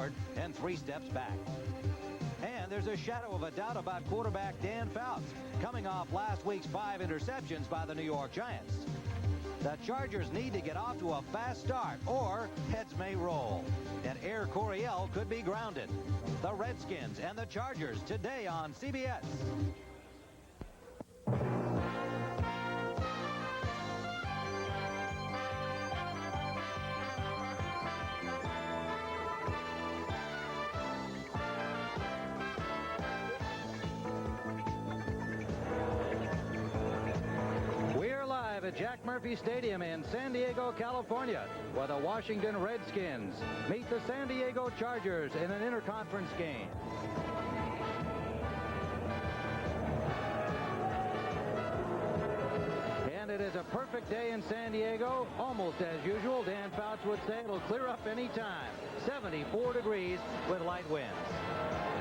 forward and 3 steps back. And there's a shadow of a doubt about quarterback Dan Fouts, coming off last week's 5 interceptions by the New York Giants. The Chargers need to get off to a fast start, or heads may roll, and Air Coryell could be grounded. The Redskins and the Chargers today on CBS. At Jack Murphy Stadium in San Diego, California, where the Washington Redskins meet the San Diego Chargers in an interconference game. And it is a perfect day in San Diego, almost as usual. Dan Fouts would say it'll clear up any time. 74 degrees with light winds.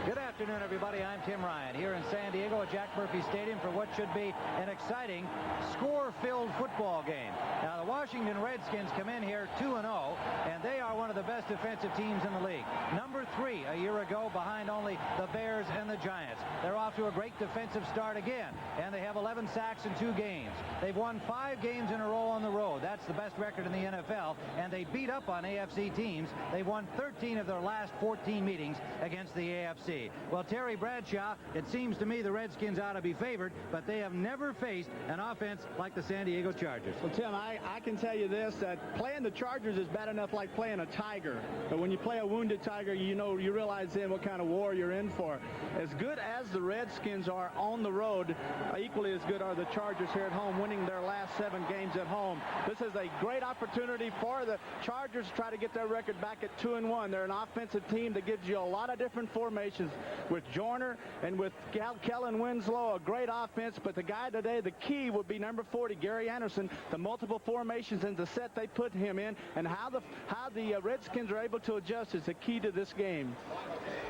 Good afternoon, everybody. I'm Tim Ryan here in San Diego at Jack Murphy Stadium for what should be an exciting, score-filled football game. Now, the Washington Redskins come in here 2-0, and they are one of the best defensive teams in the league. Number 3 a year ago, behind only the Bears and the Giants. They're off to a great defensive start again, and they have 11 sacks in 2 games. They've won 5 games in a row on the road. That's the best record in the NFL, and they beat up on AFC teams. They've won 13 of their last 14 meetings against the AFC. Well, Terry Bradshaw, it seems to me the Redskins ought to be favored, but they have never faced an offense like the San Diego Chargers. Well, Tim, I can tell you this, that playing the Chargers is bad enough like playing a tiger. But when you play a wounded tiger, you realize then what kind of war you're in for. As good as the Redskins are on the road, equally as good are the Chargers here at home, winning their last 7 games at home. This is a great opportunity for the Chargers to try to get their record back at 2-1. They're an offensive team that gives you a lot of different formations with Joyner and with Kellen Winslow, a great offense. But the guy today, the key would be number 40, Gary Anderson, the multiple formations and the set they put him in, and how the Redskins are able to adjust is the key to this game.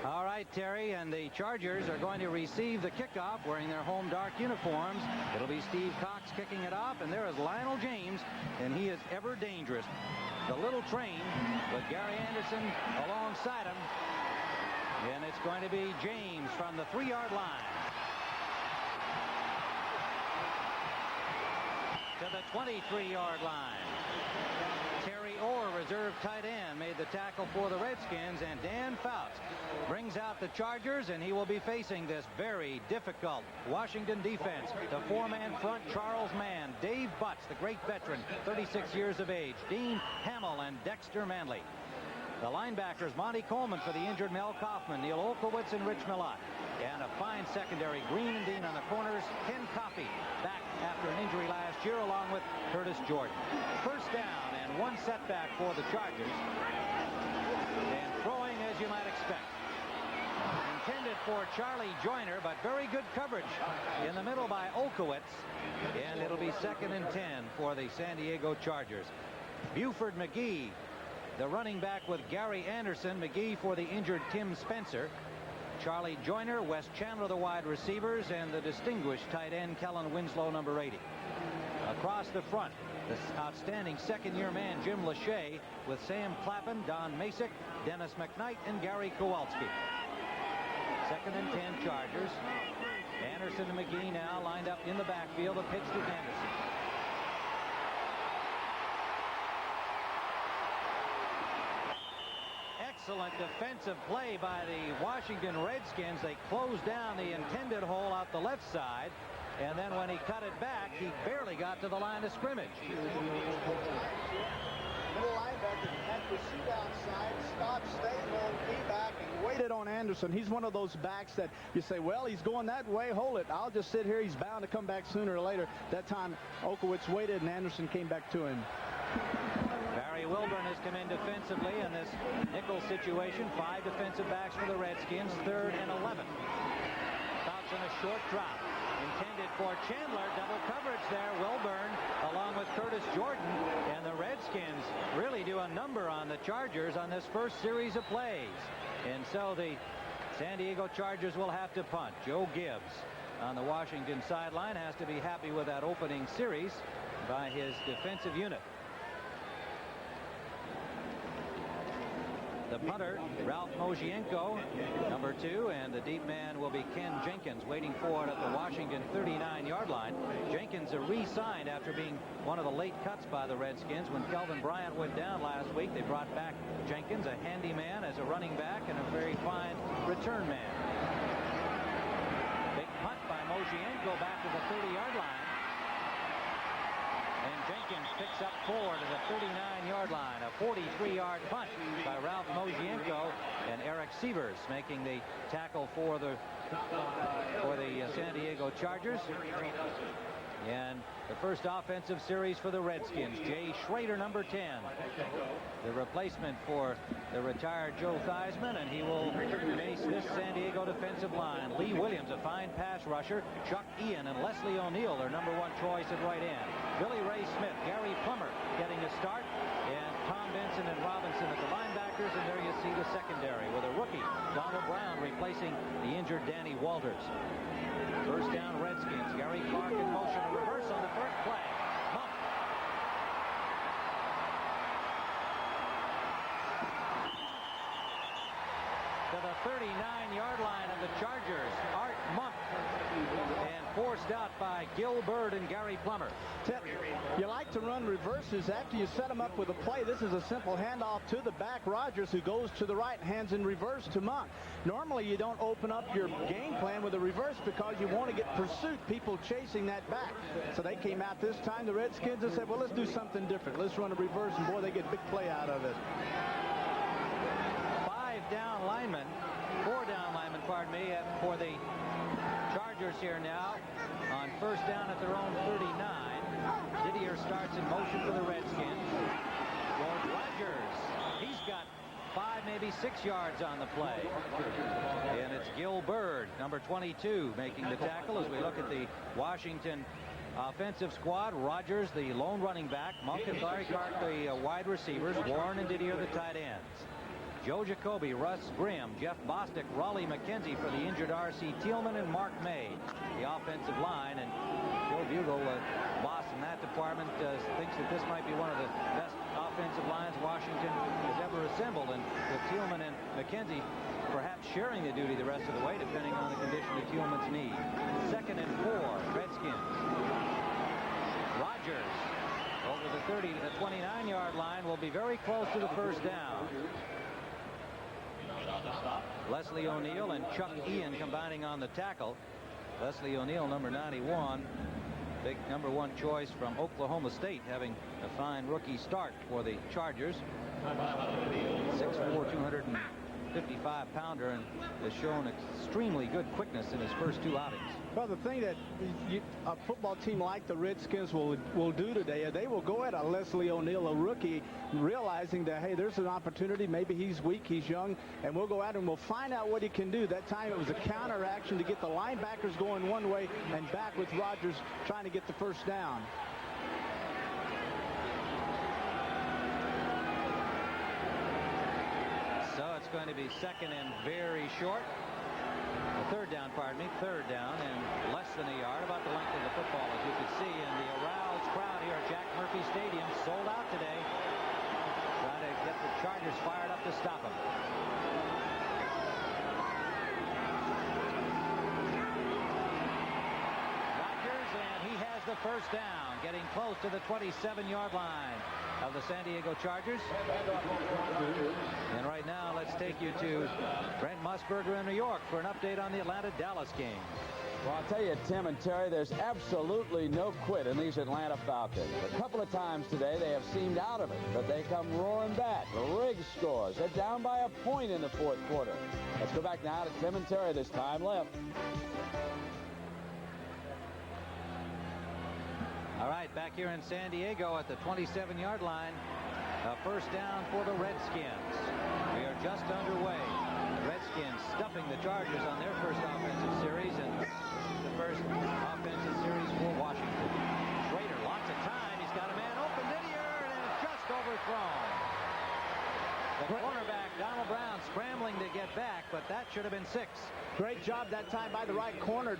All right, Terry, and the Chargers are going to receive the kickoff wearing their home dark uniforms. It'll be Steve Cox kicking it off, and there is Lionel James, and he is ever dangerous. The little train with Gary Anderson alongside him. And it's going to be James from the 3-yard line to the 23-yard line. Terry Orr, reserve tight end, made the tackle for the Redskins, and Dan Fouts brings out the Chargers, and he will be facing this very difficult Washington defense. The 4-man front, Charles Mann, Dave Butts, the great veteran, 36 years of age, Dean Hamill, and Dexter Manley. The linebackers, Monty Coleman for the injured Mel Kaufman, Neil Olkowitz and Rich Millot. And a fine secondary, Green and Dean on the corners. Ken Coffey back after an injury last year along with Curtis Jordan. First down and 1 setback for the Chargers. And throwing as you might expect. Intended for Charlie Joyner, but very good coverage in the middle by Olkowitz. And it'll be 2nd and 10 for the San Diego Chargers. Buford McGee, the running back with Gary Anderson, McGee for the injured Tim Spencer, Charlie Joyner, Wes Chandler the wide receivers, and the distinguished tight end Kellen Winslow, number 80. Across the front, the outstanding second-year man Jim Lachey with Sam Clappin, Don Masick, Dennis McKnight, and Gary Kowalski. 2nd and 10 Chargers. Anderson and McGee now lined up in the backfield. The pitch to Anderson. Excellent defensive play by the Washington Redskins. They closed down the intended hole out the left side, and then when he cut it back, he barely got to the line of scrimmage. Middle linebacker had to shoot outside, stop, stay low, be back, and waited on Anderson. He's one of those backs that you say, well, he's going that way, hold it. I'll just sit here. He's bound to come back sooner or later. That time, Olkowitz waited, and Anderson came back to him. Barry Wilburn has come in defensively in this nickel situation. 5 defensive backs for the Redskins, 3rd and 11. Fouts in a short drop. Intended for Chandler. Double coverage there. Wilburn along with Curtis Jordan. And the Redskins really do a number on the Chargers on this first series of plays. And so the San Diego Chargers will have to punt. Joe Gibbs on the Washington sideline has to be happy with that opening series by his defensive unit. The punter, Ralph Mozienko, number 2, and the deep man will be Ken Jenkins, waiting for it at the Washington 39-yard line. Jenkins re-signed after being one of the late cuts by the Redskins. When Kelvin Bryant went down last week, they brought back Jenkins, a handy man as a running back and a very fine return man. Big punt by Mozienko back to the 30-yard line. And Jenkins picks up 4 to the 39-yard line. A 43-yard punt by Ralph Mozienko, and Eric Sievers making the tackle for the San Diego Chargers. And the first offensive series for the Redskins. Jay Schrader, number 10, the replacement for the retired Joe Theismann, and he will face this San Diego defensive line. Lee Williams, a fine pass rusher. Chuck Ian and Leslie O'Neal, their number 1 choice at right end. Billy Ray Smith, Gary Plummer getting a start, and Tom Benson and Robinson at the linebackers. And there you see the secondary with a rookie, Donald Brown, replacing the injured Danny Walters. First down, Redskins. Gary Clark in motion. A reverse on the first play. Monk. To the 39-yard line of the Chargers. Art Monk. And forced out by Gil Byrd and Gary Plummer. You like to run reverses after you set them up with a play. This is a simple handoff to the back, Rogers, who goes to the right, hands in reverse to Monk. Normally, you don't open up your game plan with a reverse because you want to get pursuit, people chasing that back. So they came out this time, the Redskins, and said, well, let's do something different. Let's run a reverse, and boy, they get big play out of it. 4 down linemen, pardon me, for the Chargers here now on first down at their own 39. Didier starts in motion for the Redskins. George Rogers, he's got 5, maybe 6 yards on the play. And it's Gil Byrd, number 22, making the tackle as we look at the Washington offensive squad. Rogers, the lone running back. Monk and Larry Clark, the wide receivers. Warren and Didier, the tight ends. Joe Jacoby, Russ Grimm, Jeff Bostic, Raleigh McKenzie for the injured R.C. Thielman, and Mark May, the offensive line. And Joe Bugel, boss in that department, thinks that this might be one of the best offensive lines Washington has ever assembled. And with Thielman and McKenzie perhaps sharing the duty the rest of the way, depending on the condition of Thielman's knee. 2nd and 4, Redskins. Rogers over the 29-yard line will be very close to the first down. Leslie O'Neal and Chuck Ian combining on the tackle. Leslie O'Neal, number 91, big number 1 choice from Oklahoma State, having a fine rookie start for the Chargers. 6'4", 255-pounder, and has shown extremely good quickness in his first 2 outings. Well, the thing that a football team like the Redskins will do today, they will go at a Leslie O'Neal, a rookie, realizing that, hey, there's an opportunity. Maybe he's weak, he's young, and we'll go at him. We'll find out what he can do. That time it was a counter action to get the linebackers going one way and back with Rogers trying to get the first down. So it's going to be 2nd and very short. Third down, third down, and less than a yard, about the length of the football, as you can see. And the aroused crowd here at Jack Murphy Stadium, sold out today, trying to get the Chargers fired up to stop them. Rogers, and he has the first down, getting close to the 27-yard line of the San Diego Chargers. And right now, let's take you to Brent Musburger in New York for an update on the Atlanta-Dallas game. Well, I'll tell you, Tim and Terry, there's absolutely no quit in these Atlanta Falcons. A couple of times today, they have seemed out of it, but they come roaring back. Riggs scores. They're down by a point in the 4th quarter. Let's go back now to Tim and Terry. There's time left. All right, back here in San Diego at the 27-yard line. First down for the Redskins. We are just underway. The Redskins stuffing the Chargers on their first offensive series, and the first offensive series for Washington. Schrader, lots of time. He's got a man open. Didier, and it's just overthrown. The cornerback Donald Brown scrambling to get back, but that should have been 6. Great job that time by the right corner.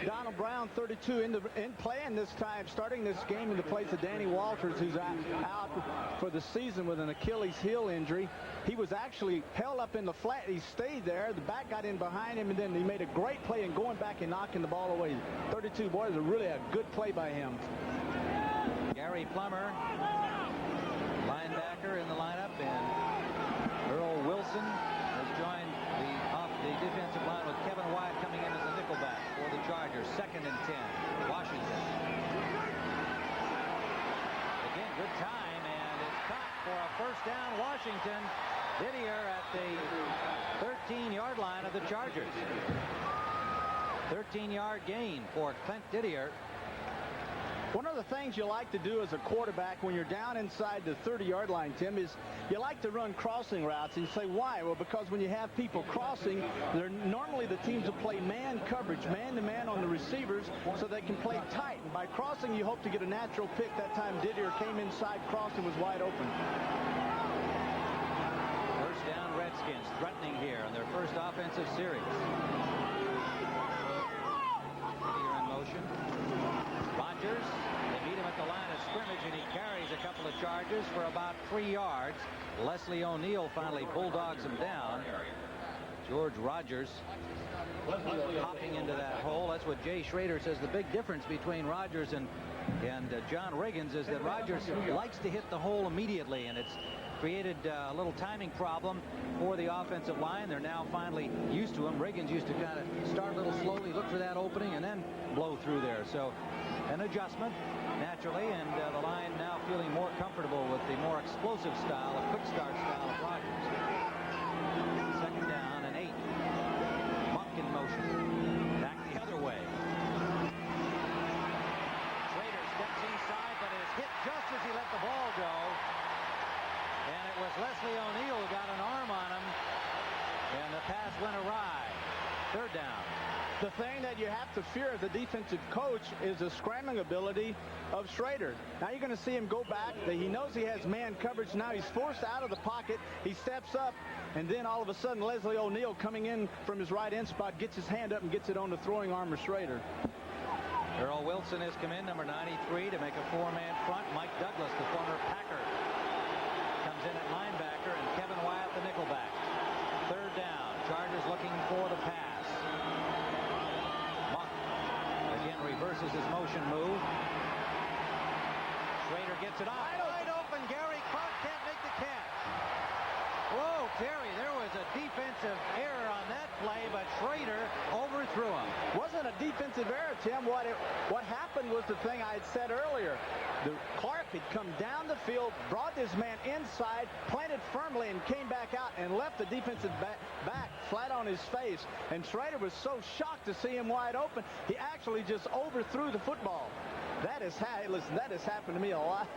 Donald Brown, 32, in playing this time, starting this game in the place of Danny Walters, who's out for the season with an Achilles heel injury. He was actually held up in the flat. He stayed there. The back got in behind him, and then he made a great play in going back and knocking the ball away. 32, boy, is really a good play by him. Gary Plummer, linebacker in the lineup, and Earl Wilson has joined the defensive line with Kevin Wyatt coming in as a nickelback for the Chargers. 2nd and 10. Washington. Again, good time, and it's caught for a first down. Washington. Didier at the 13-yard line of the Chargers. 13-yard gain for Clint Didier. One of the things you like to do as a quarterback when you're down inside the 30-yard line, Tim, is you like to run crossing routes. And you say, why? Well, because when you have people crossing, normally the teams will play man coverage, man-to-man on the receivers, so they can play tight. And by crossing, you hope to get a natural pick. That time, Didier came inside, crossed, and was wide open. First down, Redskins threatening here on their first offensive series. Didier in motion. Rodgers, they meet him at the line of scrimmage, and he carries a couple of charges for about 3 yards. Leslie O'Neal finally bulldogs him down. George Rodgers hopping into that hole. That's what Jay Schrader says. The big difference between Rodgers and John Riggins is that Rodgers likes to hit the hole immediately, and it's created a little timing problem for the offensive line. They're now finally used to him. Riggins used to kind of start a little slowly, look for that opening, and then blow through there. So an adjustment, naturally, and the line now feeling more comfortable with the more explosive style, a quick start style of Rodgers. 2nd down and 8. Monk in motion. Back the other way. Schrader steps inside, but is hit just as he let the ball go. And it was Leslie O'Neal who got an arm on him, and the pass went awry. 3rd down. The thing that you have to fear as a defensive coach is the scrambling ability of Schrader. Now you're going to see him go back. He knows he has man coverage. Now he's forced out of the pocket. He steps up, and then all of a sudden Leslie O'Neal coming in from his right end spot gets his hand up and gets it on the throwing arm of Schrader. Earl Wilson has come in, number 93, to make a 4-man front. Mike Douglas, the former Packer, comes in at linebacker, and Kevin Wyatt, the nickelback. 3rd down. Chargers looking for the pass. Monk again reverses his motion move. Schrader gets it off. Wide open. Gary Clark can't make the catch. Whoa, Terry, there was a defensive error on that play, but Schrader overthrew him. Wasn't a defensive error, Tim. What happened was the thing I had said earlier. Clark had come down the field, brought this man inside, planted firmly, and came back out and left the defensive back flat on his face. And Schrader was so shocked to see him wide open, he actually just overthrew the football. That has happened to me a lot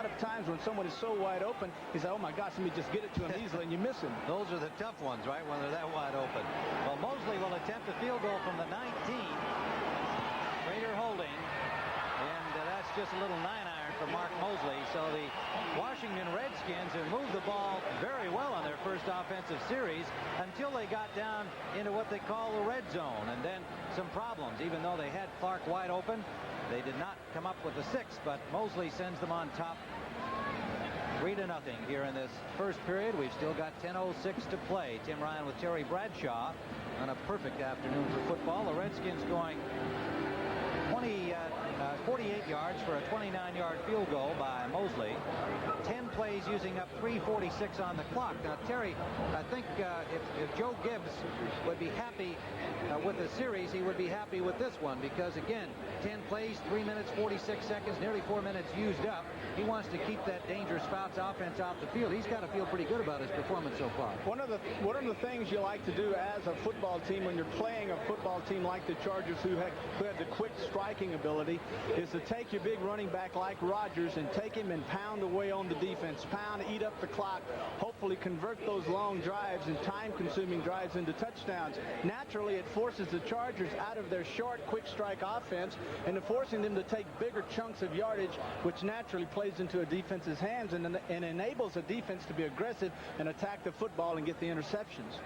of times when someone is so wide open. He said, oh my gosh, let me just get it to him easily, and you miss him. Those are the tough ones, right, when they're that wide open. Well, Mosley will attempt a field goal from the 19. Schrader holding, and that's just a little 9-iron for Mark Mosley. So the Washington Redskins have moved the ball very well on their first offensive series until they got down into what they call the red zone, and then some problems. Even though they had Clark wide open, they did not come up with the 6, but Mosley sends them on top 3-0 here in this first period. We've still got 10:06 to play. Tim Ryan with Terry Bradshaw on a perfect afternoon for football. The Redskins going 48 yards for a 29-yard field goal by Mosley. 10 plays using up 3:46 on the clock. Now, Terry, I think if Joe Gibbs would be happy with the series, he would be happy with this one because, again, 10 plays, 3 minutes, 46 seconds, nearly 4 minutes used up. He wants to keep that dangerous Fouts offense off the field. He's got to feel pretty good about his performance so far. One of the things you like to do as a football team when you're playing a football team like the Chargers who had the quick strike striking ability is to take your big running back like Rodgers and take him and pound away on the defense, pound, eat up the clock, hopefully convert those long drives and time-consuming drives into touchdowns. Naturally, it forces the Chargers out of their short, quick strike offense and forcing them to take bigger chunks of yardage, which naturally plays into a defense's hands and enables a defense to be aggressive and attack the football and get the interceptions.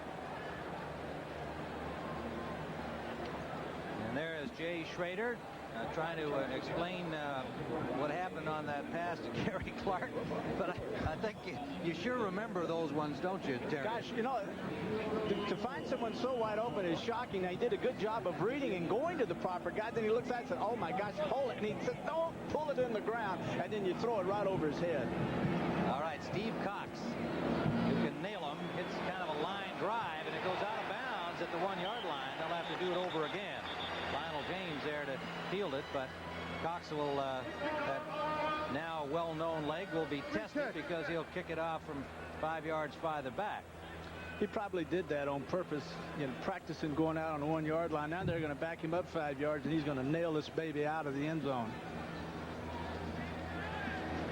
And there is Jay Schrader trying to explain what happened on that pass to Gary Clark. But I think you sure remember those ones, don't you, Terry? Gosh, you know, to find someone so wide open is shocking. He did a good job of reading and going to the proper guy. Then he looks at it and said, oh, my gosh, hold it. And he said, don't pull it in the ground. And then you throw it right over his head. All right, Steve Cox, who can nail him, hits kind of a line drive, and it goes out of bounds at the 1-yard line. They'll have to do it over again. Lionel James there to field it, but Cox will, that now well-known leg will be tested because he'll kick it off from 5 yards farther back. He probably did that on purpose, you know, practicing going out on the 1-yard line. Now they're going to back him up 5 yards, and he's going to nail this baby out of the end zone.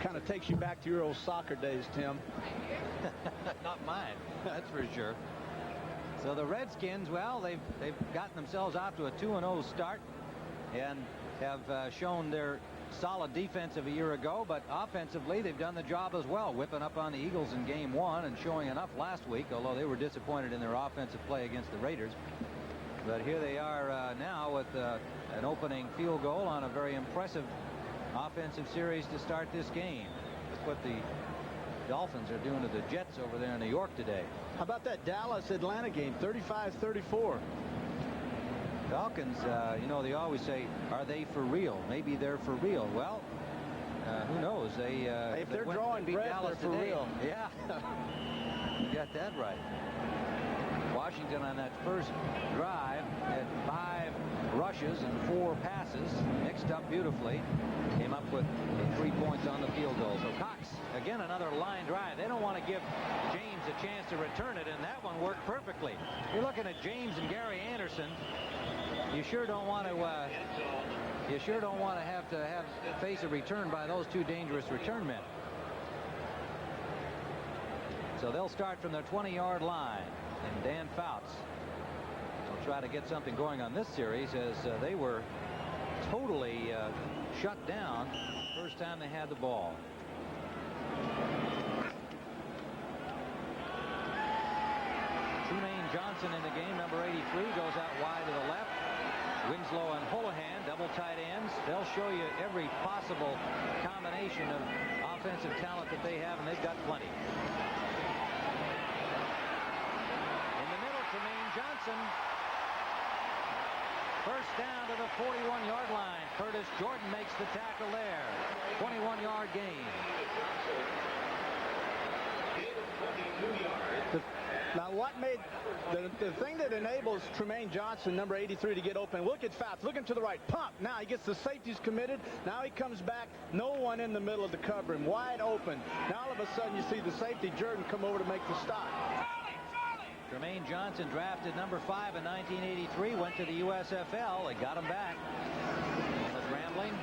Kind of takes you back to your old soccer days, Tim. Not mine, that's for sure. So the Redskins, well, they've gotten themselves off to a 2-0 start and have shown their solid defense of a year ago, but offensively they've done the job as well, whipping up on the Eagles in game 1 and showing enough last week, although they were disappointed in their offensive play against the Raiders. But here they are now with an opening field goal on a very impressive offensive series to start this game. That's what the Dolphins are doing to the Jets over there in New York today. How about that Dallas-Atlanta game, 35-34? Falcons, you know, they always say, are they for real? Maybe they're for real. Well, who knows? If they're drawing breath, Dallas they're for today. real. Yeah, you got that right. Washington on that first drive had 5 rushes and 4 passes, mixed up beautifully. Came up with 3 points on the field goal. So Cox, again, another line drive. They don't want to give James a chance to return it, and that one worked perfectly. You're looking at James and Gary Anderson. You sure don't want to. You sure don't want to have face a return by those 2 dangerous return men. So they'll start from their 20-yard line, and Dan Fouts will try to get something going on this series as they were totally shut down first time they had the ball. Trumaine Johnson in the game, number 83, goes out wide to the left. Winslow and Holohan, double tight ends. They'll show you every possible combination of offensive talent that they have, and they've got plenty. In the middle, Trumaine Johnson. First down to the 41-yard line. Curtis Jordan makes the tackle there. 21-yard gain. Now, what made the thing that enables Trumaine Johnson, number 83, to get open? Look at Fouts, looking to the right, pump. Now he gets the safeties committed. Now he comes back, no one in the middle of the cover, him wide open. Now all of a sudden you see the safety Jordan come over to make the stop. Trumaine Johnson, drafted number 5 in 1983, went to the USFL. They got him back. Was rambling.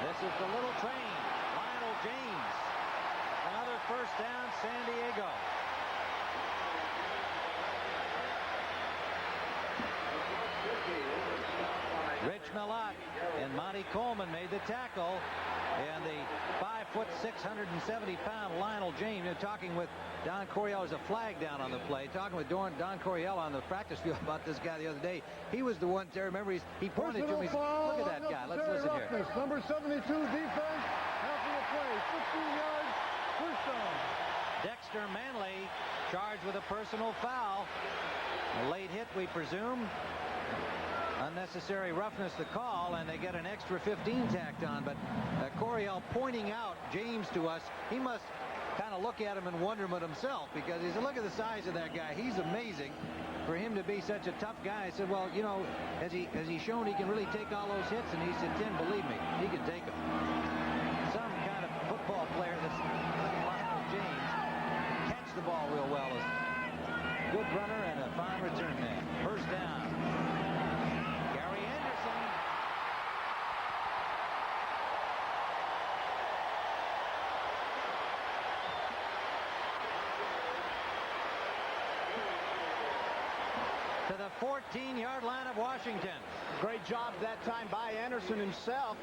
This is the little train. Lionel James. Another first down, San Diego. Rich Millot and Monty Coleman made the tackle. And the 5'6", 670-pound Lionel James, talking with Don Coryell. There's a flag down on the play. Talking with Don Coryell on the practice field about this guy the other day. He was the one, Terry, remember, he pointed to him. He said, look at that guy. Let's listen here. Number 72 defense, after the play, 15 yards, first down. Dexter Manley charged with a personal foul. A late hit, we presume. Unnecessary roughness to call, and they get an extra 15 tacked on. But Coryell pointing out James to us, he must kind of look at him in wonderment himself, because he said, look at the size of that guy. He's amazing for him to be such a tough guy. I said, well, you know, has he shown he can really take all those hits? And he said, Tim, believe me, he can take them. Some kind of football player that's Lionel James catch the ball real well. Good runner and a fine return man. First down. 14-yard line of Washington. Great job that time by Anderson himself.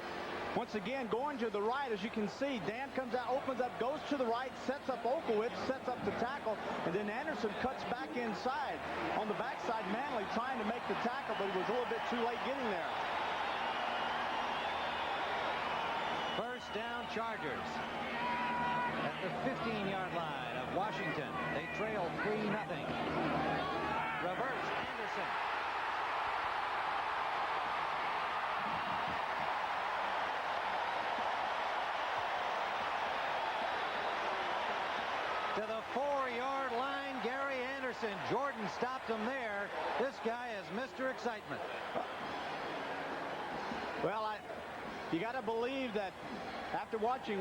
Once again, going to the right, as you can see. Dan comes out, opens up, goes to the right, sets up Olkowitz, sets up the tackle, and then Anderson cuts back inside. On the backside, Manley trying to make the tackle, but he was a little bit too late getting there. First down, Chargers. At the 15-yard line of Washington. They trail 3-0. Reverse, Anderson. To the 4-yard line, Gary Anderson. Jordan stopped him there. This guy is Mr. Excitement. Well, you got to believe that after watching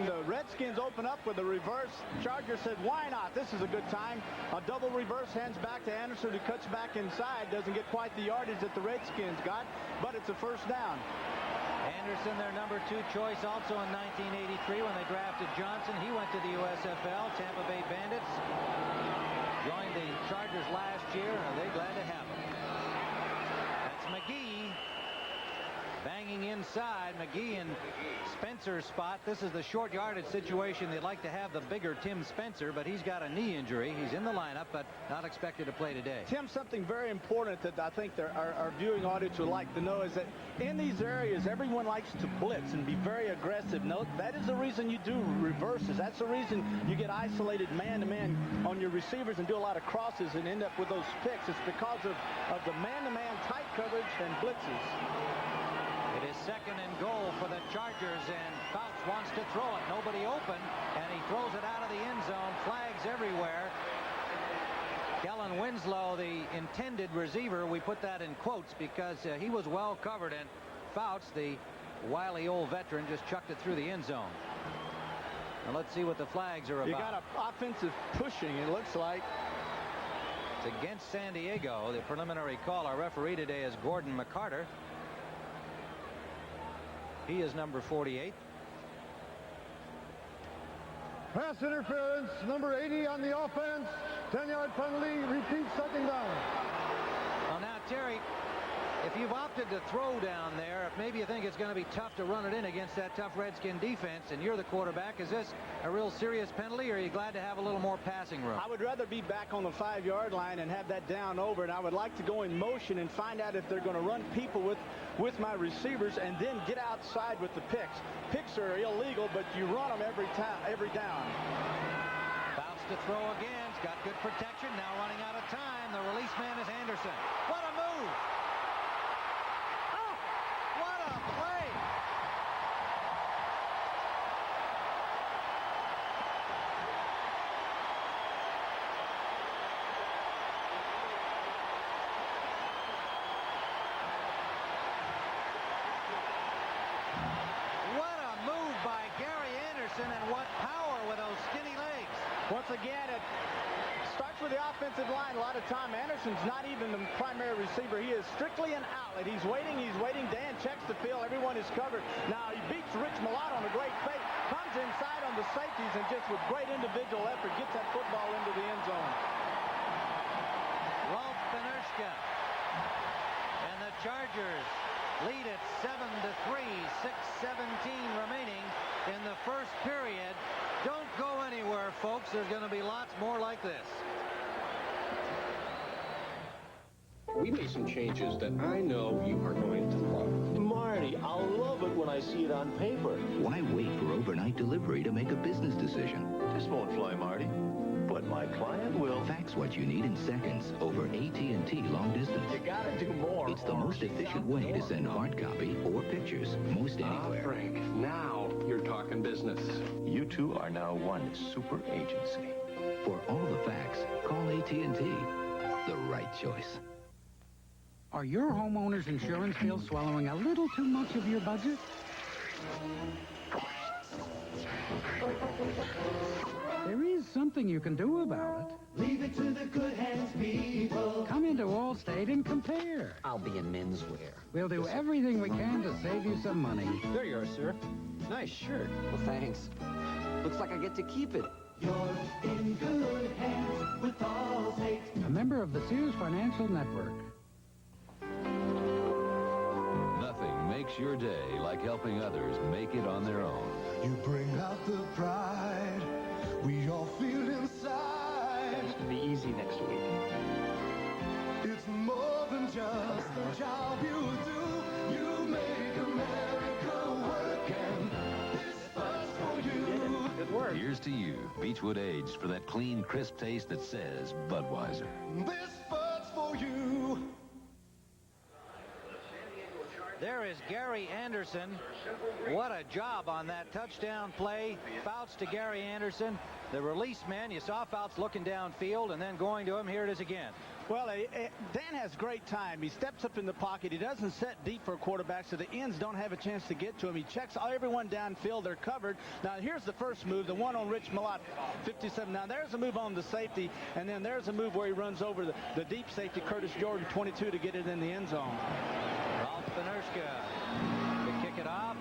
the Redskins open up with a reverse, Chargers said, why not? This is a good time. A double reverse, hands back to Anderson, who cuts back inside. Doesn't get quite the yardage that the Redskins got, but it's a first down. Anderson, their number 2 choice, also in 1983 when they drafted Johnson. He went to the USFL. Tampa Bay Bandits joined the Chargers last year. Are they glad to have him? That's McGee banging inside. McGee in Spencer's spot. This is the short yardage situation. They'd like to have the bigger Tim Spencer, but he's got a knee injury. He's in the lineup, but not expected to play today. Tim, something very important that I think our viewing audience would like to know is that in these areas, everyone likes to blitz and be very aggressive. No, that is the reason you do reverses. That's the reason you get isolated man-to-man on your receivers and do a lot of crosses and end up with those picks. It's because of the man-to-man tight coverage and blitzes. It is second and goal for the Chargers, and Fouts wants to throw it. Nobody open, and he throws it out of the end zone. Flags everywhere. Kellen Winslow, the intended receiver, we put that in quotes because he was well covered, and Fouts, the wily old veteran, just chucked it through the end zone. Now let's see what the flags are about. You got an offensive pushing, it looks like. It's against San Diego. The preliminary call. Our referee today is Gordon McCarter. He is number 48. Pass interference, number 80 on the offense. 10-yard penalty, repeat second down. Well, now, Terry, if you've opted to throw down there, if maybe you think it's going to be tough to run it in against that tough Redskin defense, and you're the quarterback, is this a real serious penalty, or are you glad to have a little more passing room? I would rather be back on the 5-yard line and have that down over, and I would like to go in motion and find out if they're going to run people with my receivers and then get outside with the picks. Picks are illegal, but you run them every down. Fouts to throw again. He's got good protection. Now running out of time. The release man is Anderson. What a move! Oh, what a play! What a move by Gary Anderson, and what power with those skinny legs. Once again, it starts with the offensive line. A lot of time, Anderson's not even the primary receiver. He is strictly an outlet. He's waiting. Dan checks the field. Everyone is covered. Now he beats Rich Malott on a great fake. Comes inside on the safeties and just with great individual effort gets that football into the end zone. Rolf Benerschke. And the Chargers lead at 7-3. 6:17 remaining in the first period. Don't go anywhere, folks. There's going to be lots more like this. We made some changes that I know you are going to love. Marty, I'll love it when I see it on paper. Why wait for overnight delivery to make a business decision? This won't fly, Marty. But my client will. Fax what you need in seconds over AT&T long distance. You gotta do more. It's the most efficient way to send hard copy or pictures most anywhere. Frank, now you're talking business. You two are now one super agency. For all the facts, call AT&T. The right choice. Are your homeowner's insurance bills swallowing a little too much of your budget? There is something you can do about it. Leave it to the good hands, people. Come into Allstate and compare. I'll be in menswear. We'll do everything we can to save you some money. There you are, sir. Nice shirt. Well, thanks. Looks like I get to keep it. You're in good hands with Allstate. member of the Sears Financial Network. Nothing makes your day like helping others make it on their own. You bring out the pride we all feel inside. It's going to be easy next week. It's more than just a job you do. You make America work, and this bud's for you. Good work. Here's to you, Beechwood aged for that clean, crisp taste that says Budweiser. This bud's for you. There is Gary Anderson. What a job on that touchdown play. Fouts to Gary Anderson. The release man, you saw Fouts looking downfield and then going to him. Here it is again. Well, Dan has great time. He steps up in the pocket. He doesn't set deep for a quarterback, so the ends don't have a chance to get to him. He checks everyone downfield. They're covered. Now, here's the first move, the one on Rich Malott, 57. Now, there's a move on the safety, and then there's a move where he runs over the deep safety, Curtis Jordan, 22, to get it in the end zone. Ralph Benershka to kick it off.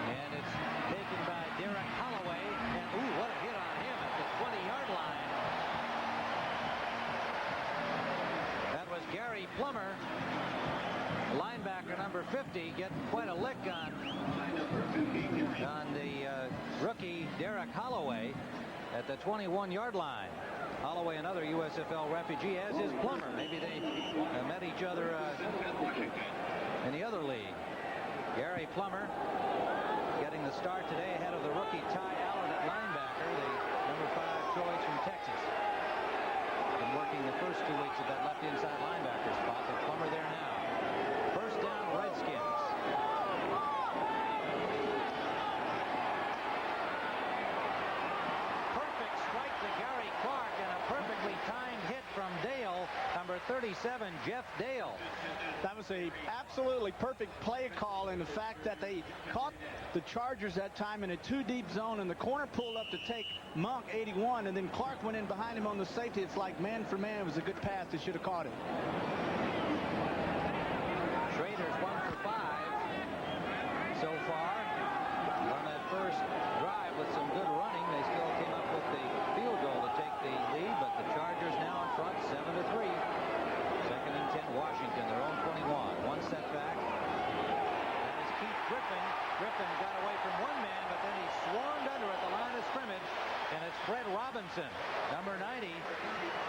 And it's taken by Derek Holloway. And, ooh, what a hit on him at the 20-yard line. That was Gary Plummer, linebacker number 50, getting quite a lick on the rookie Derek Holloway at the 21-yard line. Holloway, another USFL refugee, as is Plummer. Maybe they met each other in the other league. Gary Plummer getting the start today ahead of the rookie Ty Allen at linebacker, the number 5 choice from Texas. Been working the first 2 weeks at that left inside linebacker spot, but Plummer there now. First down, Redskins. Perfect strike to Gary Clark and a perfectly timed hit from Dale, number 37, Jeff Dale. That was a absolutely perfect play call in the fact that they caught the Chargers that time in a 2-deep zone, and the corner pulled up to take Monk, 81, and then Clark went in behind him on the safety. It's like man for man. It was a good pass. They should have caught it. Schrader's 1 for 5 so far on that first drive with some good running. They still came up with the field goal to take the lead, but the Chargers now in front 7-3. Second and 10, Washington, their own 21. One setback. That is Keith Griffin. Griffin got away from one man, but then he swarmed under at the line of scrimmage, and it's Fred Robinson, number 90,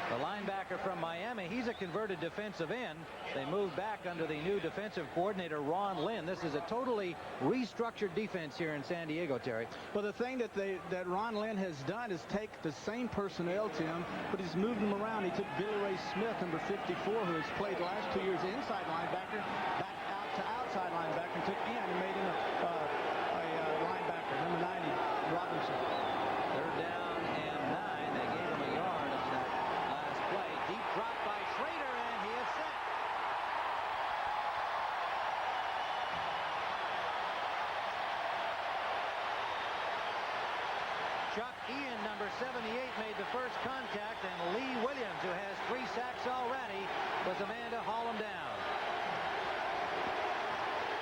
the linebacker from Miami. He's a converted defensive end. They moved back under the new defensive coordinator, Ron Lynn. This is a totally restructured defense here in San Diego, Terry. Well, the thing that Ron Lynn has done is take the same personnel, Tim, but he's moved them around. He took Billy Ray Smith, number 54, who has played the last 2 years inside linebacker, back out to outside linebacker, and took in and made him a linebacker, number 90, Robinson. Third down and 9. They gave him a yard on that last play. Deep drop by Schrader, and he is set. Chuck Ian, number 78, made the first contact, and Lee Williams, who has 3 sacks already, was the man to haul him down.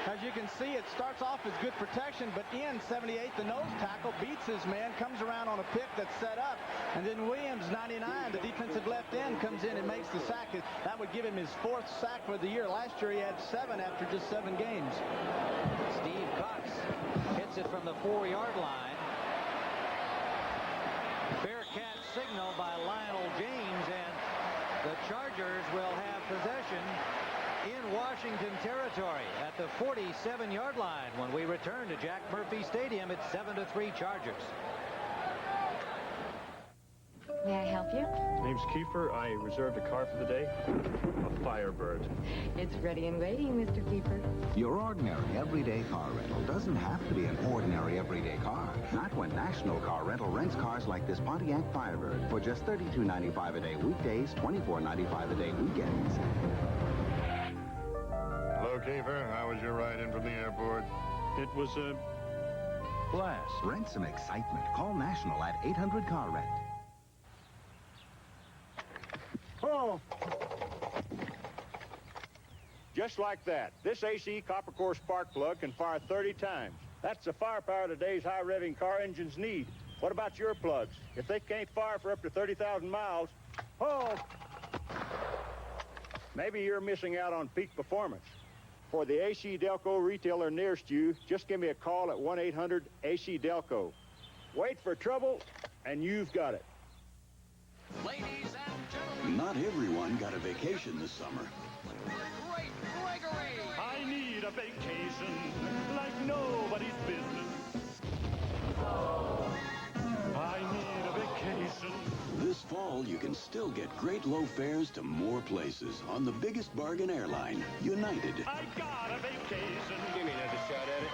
As you can see, it starts off as good protection, but Ian, 78, the nose tackle, beats his man, comes around on a pick that's set up, and then Williams, 99, the defensive left end, comes in and makes the sack. That would give him his 4th sack for the year. Last year he had 7 after just 7 games. Steve Cox hits it from the 4-yard line. Bearcat signal by Lionel James, and the Chargers will have possession in Washington territory at the 47-yard line when we return to Jack Murphy Stadium. It's 7-3 Chargers. May I help you? Name's Kiefer. I reserved a car for the day. A Firebird. It's ready and waiting, Mr. Kiefer. Your ordinary everyday car rental doesn't have to be an ordinary everyday car. Not when National Car Rental rents cars like this Pontiac Firebird for just $32.95 a day weekdays, $24.95 a day weekends. Hello, Kiefer. How was your ride in from the airport? It was a blast. Rent some excitement. Call National at 800 Car Rent. Oh. Just like that, this AC copper core spark plug can fire 30 times. That's the firepower today's high-revving car engines need. What about your plugs? If they can't fire for up to 30,000 miles, Oh! Maybe you're missing out on peak performance. For the AC Delco retailer nearest you, just give me a call at 1-800-AC-DELCO. Wait for trouble, and you've got it. Ladies and gentlemen, not everyone got a vacation this summer. Great Gregory! I need a vacation like nobody's business. I need a vacation. This fall, you can still get great low fares to more places on the biggest bargain airline, United. I got a vacation. Give me another shot at it.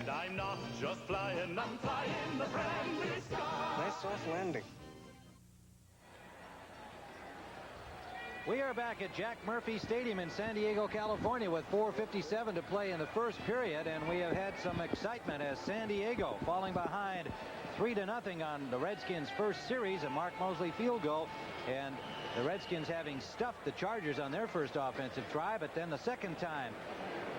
And I'm not just flying, I'm flying the friendly sky. Nice soft landing. We are back at Jack Murphy Stadium in San Diego, California with 4:57 to play in the first period, and we have had some excitement as San Diego falling behind 3-0 on the Redskins' first series, a Mark Mosley field goal, and the Redskins having stuffed the Chargers on their first offensive try, but then the second time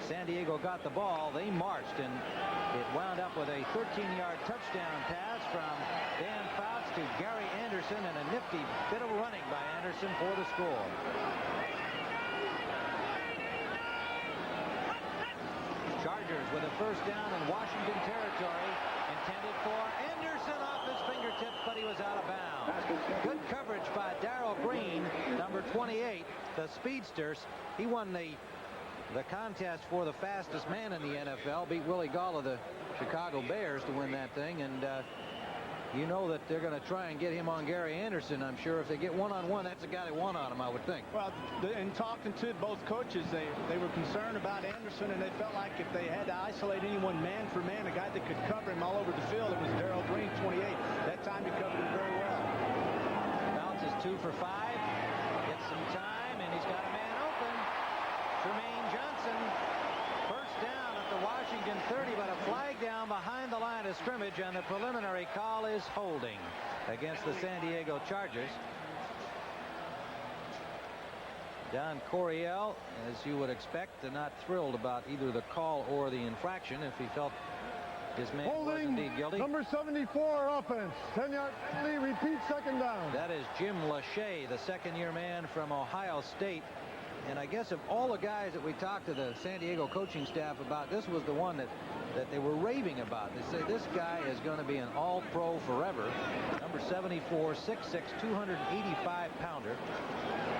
San Diego got the ball, they marched, and it wound up with a 13-yard touchdown pass from Dan Fouts to Gary Anderson, and a nifty bit of running by Anderson for the score. Chargers with a first down in Washington territory, intended for Anderson off his fingertips, but he was out of bounds. Good coverage by Darrell Green, number 28, the speedsters. He won the contest for the fastest man in the NFL, beat Willie Gall of the Chicago Bears to win that thing, and you know that they're going to try and get him on Gary Anderson. I'm sure if they get one-on-one, that's the guy that won on him, I would think. Well, in talking to both coaches, they were concerned about Anderson, and they felt like if they had to isolate anyone man for man, a guy that could cover him all over the field, it was Darrell Green, 28. That time he covered him very well. Fouts is 2 for 5. Gets some time, and he's got a man open. Tremaine Johnson, first down at the Washington 30, but a flag down behind the line of scrimmage, and the preliminary call is holding against the San Diego Chargers. Don Coryell, as you would expect, not thrilled about either the call or the infraction if he felt his man was indeed guilty. Number 74 offense. 10-yard penalty, repeat second down. That is Jim Lachey, the second-year man from Ohio State. And I guess of all the guys that we talked to the San Diego coaching staff about, this was the one that they were raving about. They say this guy is going to be an all-pro forever. Number 74, 6'6", 285-pounder.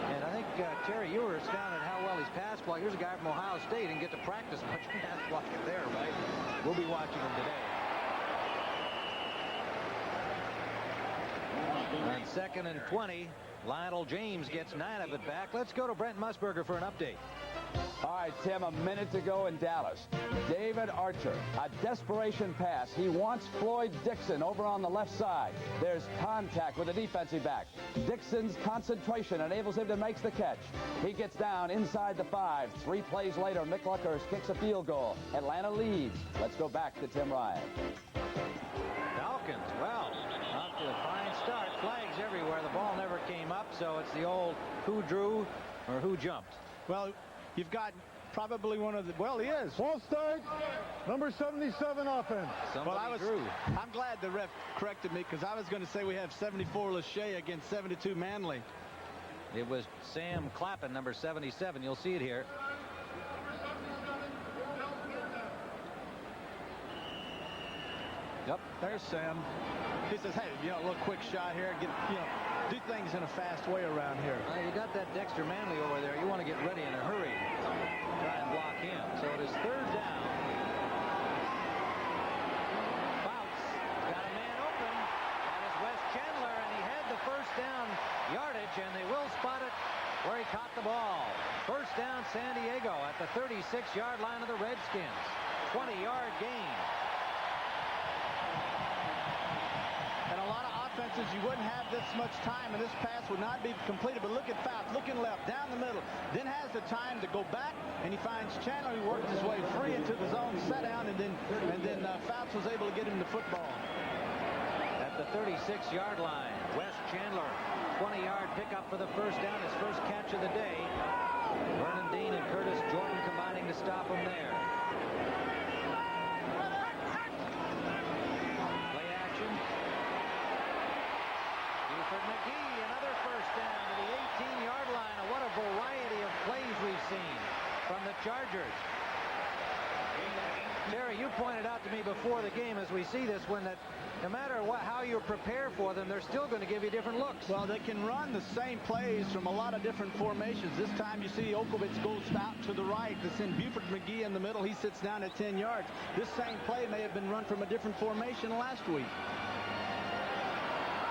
And I think, Terry, you were astounded how well he's pass blocked. Here's a guy from Ohio State and get to practice much pass blocking there, right? We'll be watching him today. On 2nd and 20, Lionel James gets 9 of it back. Let's go to Brent Musburger for an update. All right, Tim, a minute to go in Dallas. David Archer, a desperation pass. He wants Floyd Dixon over on the left side. There's contact with the defensive back. Dixon's concentration enables him to make the catch. He gets down inside the 5. 3 plays later, Mick Luckhurst kicks a field goal. Atlanta leads. Let's go back to Tim Ryan. Falcons, well, off to a fine start. Flags everywhere. The ball never came up, so it's the old who drew or who jumped. Well, you've got probably one of the, well, he is. False start, number 77 offense. Somebody drew. I'm glad the ref corrected me, because I was going to say we have 74 Lachey against 72 Manley. It was Sam Clappin, number 77. You'll see it here. Yep, there's Sam. He says, hey, a little quick shot here. Do things in a fast way around here. Well, you got that Dexter Manley over there. You want to get ready in a hurry. Try and block him. So it is 3rd down. Fouts got a man open. That is Wes Chandler, and he had the first down yardage, and they will spot it where he caught the ball. First down, San Diego at the 36-yard line of the Redskins. 20-yard gain. And a lot of offenses, you wouldn't have this much time, and this pass would not be completed. But look at Fouts, looking left, down the middle. Then has the time to go back, and he finds Chandler, who works his way free into the zone, set down, and then Fouts was able to get him the football. At the 36-yard line, Wes Chandler, 20-yard pickup for the first down, his first catch of the day. Vernon Dean and Curtis Jordan combining to stop him there. Play action. Buford McGee, another first down to the 18-yard line. And what a variety of plays we've seen from the Chargers. Terry, you pointed out to me before the game as we see this that no matter how you prepare for them, they're still going to give you different looks. Well, they can run the same plays from a lot of different formations. This time you see Okowitz goes out to the right. They send Buford McGee in the middle. He sits down at 10 yards. This same play may have been run from a different formation last week.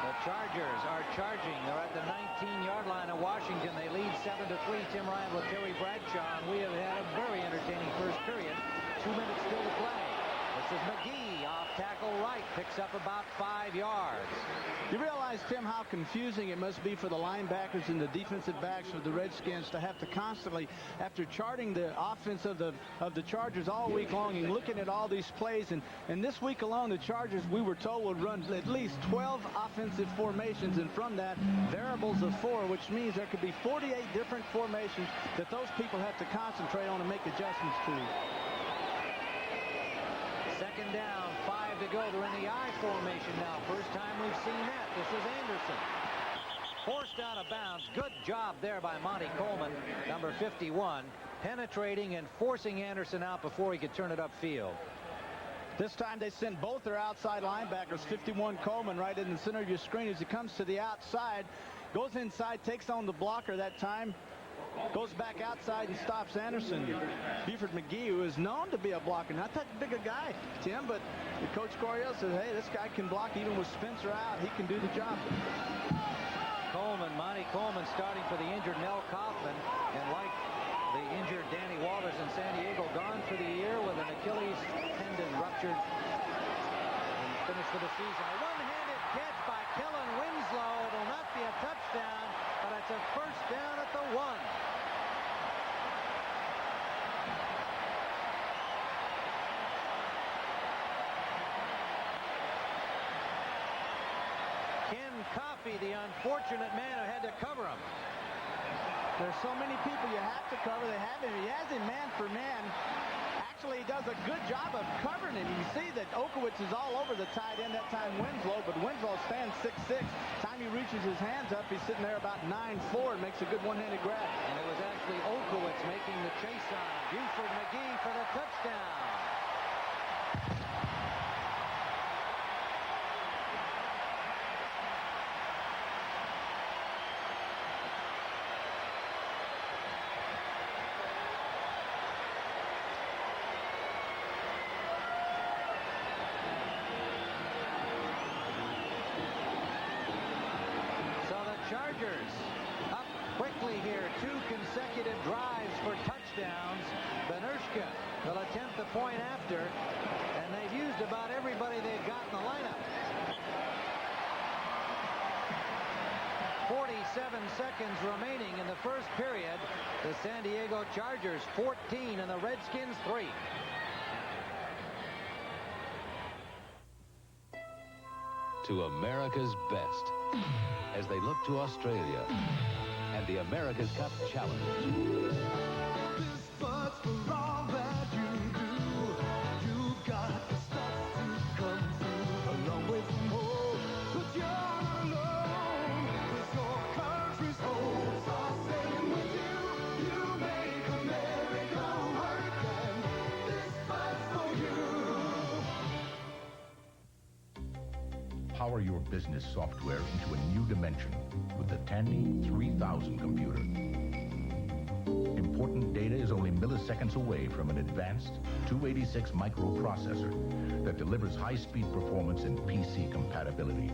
The Chargers are charging. They're at the 19-yard line of Washington. They lead 7-3. Tim Ryan with Terry Bradshaw, and we have had a very entertaining first period. 2 minutes still to play. This is McGee off tackle right, picks up about 5 yards. You realize, Tim, how confusing it must be for the linebackers and the defensive backs of the Redskins to have to constantly, after charting the offense of the Chargers all week long and looking at all these plays, and this week alone, the Chargers, we were told, would run at least 12 offensive formations, and from that, variables of 4, which means there could be 48 different formations that those people have to concentrate on and make adjustments to. Second down, 5 to go. They're in the I formation now. First time we've seen that. This is Anderson. Forced out of bounds. Good job there by Monty Coleman, number 51, penetrating and forcing Anderson out before he could turn it upfield. This time they sent both their outside linebackers, 51 Coleman, right in the center of your screen as he comes to the outside. Goes inside, takes on the blocker that time. Goes back outside and stops Anderson. Buford McGee, who is known to be a blocker. Not that big a guy, Tim, but Coach Coryell says, hey, this guy can block even with Spencer out. He can do the job. Monty Coleman starting for the injured Nell Kaufman. And like the injured Danny Walters in San Diego, gone for the year with an Achilles tendon ruptured. And finished for the season. A one-handed catch by Kellen Winslow. It'll not be a touchdown, but it's a first down at the 1. Coffey, the unfortunate man who had to cover him. There's so many people you have to cover. They have him. He has him man for man. Actually, he does a good job of covering him. You see that Okowitz is all over the tight end that time, Winslow, but Winslow stands 6'6". Time he reaches his hands up, he's sitting there about 9'4" and makes a good one-handed grab. And it was actually Okowitz making the chase on Buford McGee for the touchdown. Chargers up quickly here. 2 consecutive drives for touchdowns. Benershka will attempt the point after, and they've used about everybody they've got in the lineup. 47 seconds remaining in the first period. The San Diego Chargers 14 and the Redskins 3. To America's best, as they look to Australia and the America's Cup Challenge. This but's for all that you do. You've got the stuff to come through a long way from home. But you're not alone. 'Cause your country's home. It's all staying with you. You make America work, and this but's for you. Power your business software into a new dimension with the Tandy 3000 computer. Important data is only milliseconds away from an advanced 286 microprocessor that delivers high-speed performance and PC compatibility.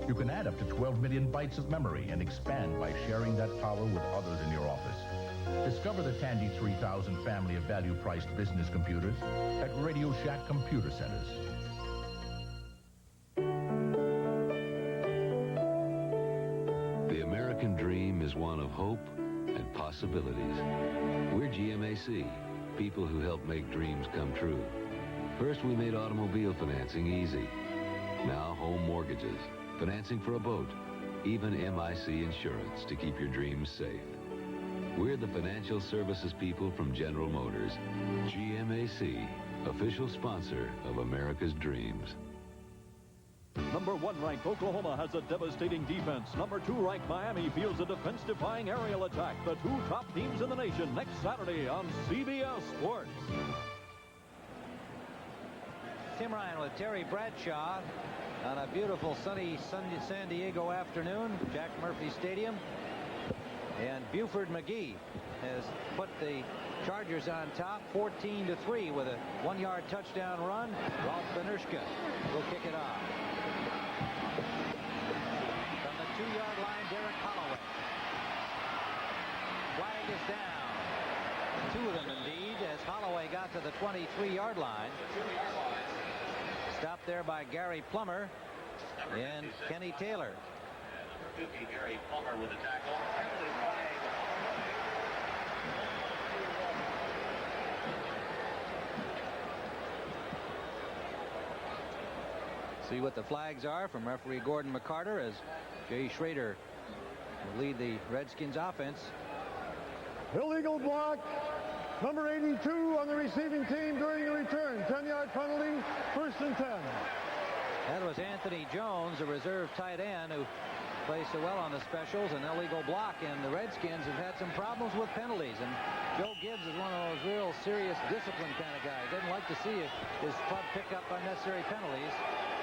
You can add up to 12 million bytes of memory and expand by sharing that power with others in your office. Discover the Tandy 3000 family of value-priced business computers at Radio Shack Computer Centers. The American dream is one of hope and possibilities. We're GMAC, people who help make dreams come true. First, we made automobile financing easy. Now, home mortgages, financing for a boat, even MIC insurance to keep your dreams safe. We're the financial services people from General Motors. GMAC, official sponsor of America's dreams. Number 1 ranked Oklahoma has a devastating defense. Number 2 ranked Miami fields a defense-defying aerial attack. The 2 top teams in the nation next Saturday on CBS Sports. Tim Ryan with Terry Bradshaw on a beautiful sunny San Diego afternoon, Jack Murphy Stadium. And Buford McGee has put the Chargers on top 14-3 with a 1-yard touchdown run. Ralph Benershka will kick it off. From the 2-yard line, Derek Holloway. Flag is down. 2 of them indeed, as Holloway got to the 23-yard line. Stopped there by Gary Plummer and Kenny Taylor. Gary Plummer with a tackle. See what the flags are from referee Gordon McCarter as Jay Schrader will lead the Redskins offense. Illegal block. Number 82 on the receiving team during the return. 10-yard penalty, 1st and 10. That was Anthony Jones, a reserve tight end who plays so well on the specials. An illegal block, and the Redskins have had some problems with penalties. And Joe Gibbs is one of those real serious discipline kind of guys. Doesn't like to see his club pick up unnecessary penalties.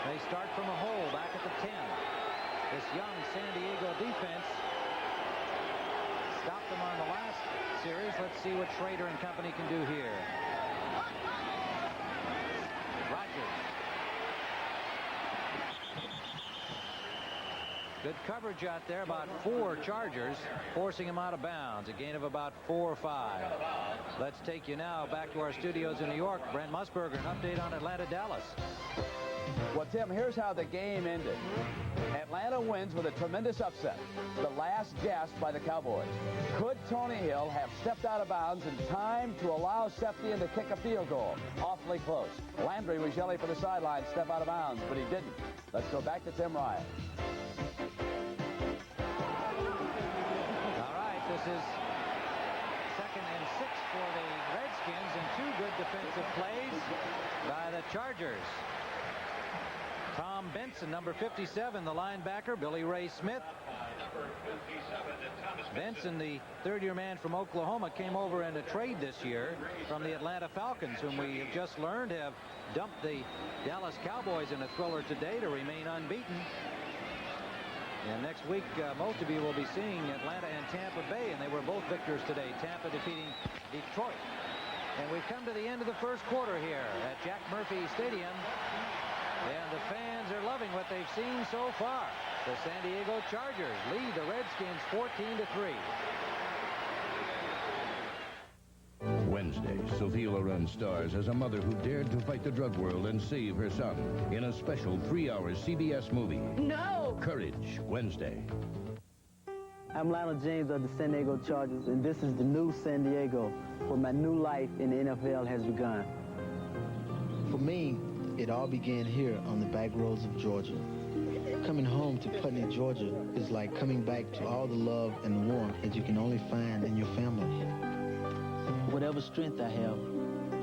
They start from a hole back at the 10. This young San Diego defense stopped them on the last series. Let's see what Schrader and company can do here. Rogers. Good coverage out there, about 4 Chargers, forcing him out of bounds. A gain of about 4 or 5. Let's take you now back to our studios in New York. Brent Musburger, an update on Atlanta-Dallas. Well, Tim, here's how the game ended. Atlanta wins with a tremendous upset. The last gasp by the Cowboys. Could Tony Hill have stepped out of bounds in time to allow Septian to kick a field goal? Awfully close. Landry was yelling for the sideline, step out of bounds, but he didn't. Let's go back to Tim Ryan. All right, this is 2nd and 6 for the Redskins, and 2 good defensive plays by the Chargers. Tom Benson, number 57, the linebacker. Billy Ray Smith. Benson, the third-year man from Oklahoma, came over in a trade this year from the Atlanta Falcons, whom we have just learned have dumped the Dallas Cowboys in a thriller today to remain unbeaten. And next week, most of you will be seeing Atlanta and Tampa Bay, and they were both victors today. Tampa defeating Detroit. And we've come to the end of the first quarter here at Jack Murphy Stadium. And the fans are loving what they've seen so far. The San Diego Chargers lead the Redskins 14-3. Wednesday, Sophia Loren stars as a mother who dared to fight the drug world and save her son in a special 3-hour CBS movie. No! Courage, Wednesday. I'm Lionel James of the San Diego Chargers, and this is the new San Diego, where my new life in the NFL has begun. For me, it all began here on the back roads of Georgia. Coming home to Putney, Georgia is like coming back to all the love and warmth that you can only find in your family. Whatever strength I have